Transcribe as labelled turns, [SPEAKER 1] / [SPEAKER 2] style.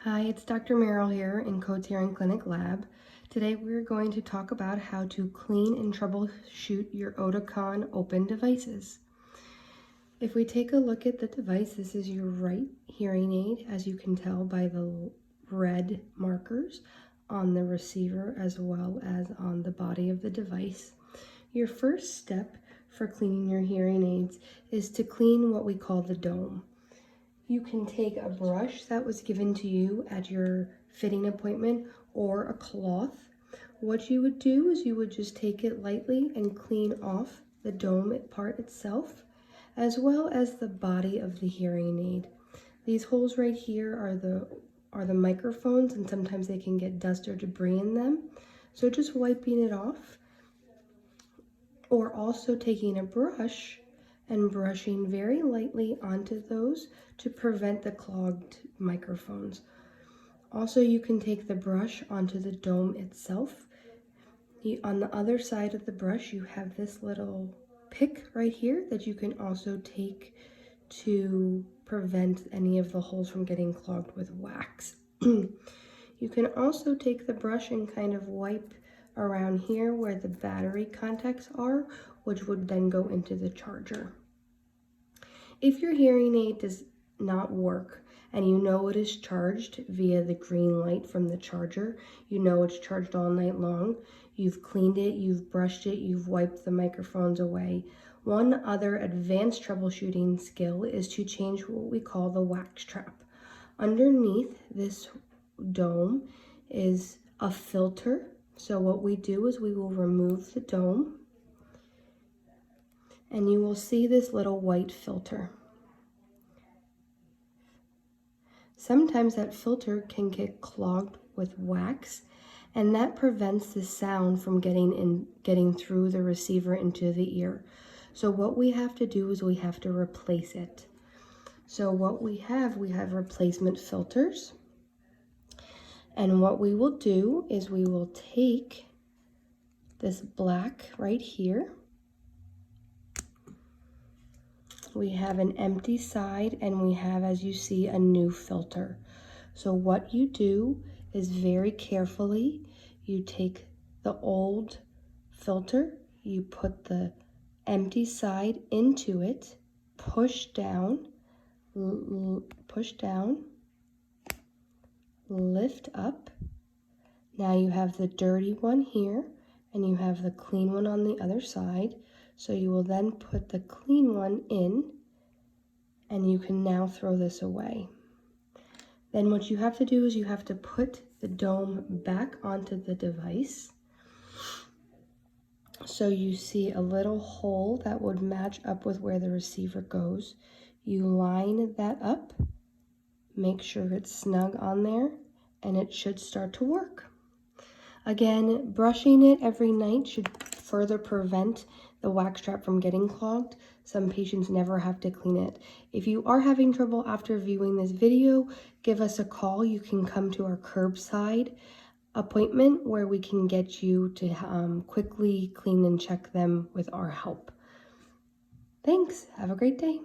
[SPEAKER 1] Hi, it's Dr. Merrill here in Code's Hearing Clinic Lab. Today we're going to talk about how to clean and troubleshoot your Oticon OPN devices. If we take a look at the device, this is your right hearing aid, as you can tell by the red markers on the receiver as well as on the body of the device. Your first step for cleaning your hearing aids is to clean what we call the dome. You can take a brush that was given to you at your fitting appointment or a cloth. What you would do is you would just take it lightly and clean off the dome part itself, as well as the body of the hearing aid. These holes right here are the microphones, and sometimes they can get dust or debris in them. So just wiping it off, or also taking a brush and brushing very lightly onto those to prevent the clogged microphones. Also, you can take the brush onto the dome itself. On the other side of the brush, you have this little pick right here that you can also take to prevent any of the holes from getting clogged with wax. You can also take the brush and kind of wipe around here where the battery contacts are, which would then go into the charger. If your hearing aid does not work and you know it is charged via the green light from the charger, you know it's charged all night long, you've cleaned it, you've brushed it, you've wiped the microphones away. One other advanced troubleshooting skill is to change what we call the wax trap. Underneath this dome is a filter. So what we do is we will remove the dome, and you will see this little white filter. Sometimes that filter can get clogged with wax, and that prevents the sound from getting through the receiver into the ear. So what we have to do is we have to replace it. So what we have replacement filters. And what we will do is we will take this black right here. We have an empty side, and we have, as you see, a new filter. So what you do is very carefully, you take the old filter, you put the empty side into it, push down, lift up. Now you have the dirty one here, and you have the clean one on the other side. So you will then put the clean one in, and you can now throw this away. Then what you have to do is you have to put the dome back onto the device. So you see a little hole that would match up with where the receiver goes. You line that up, make sure it's snug on there, and it should start to work. Again, brushing it every night should further prevent the wax trap from getting clogged. Some patients never have to clean it. If you are having trouble after viewing this video, give us a call. You can come to our curbside appointment where we can get you to quickly clean and check them with our help. Thanks. Have a great day.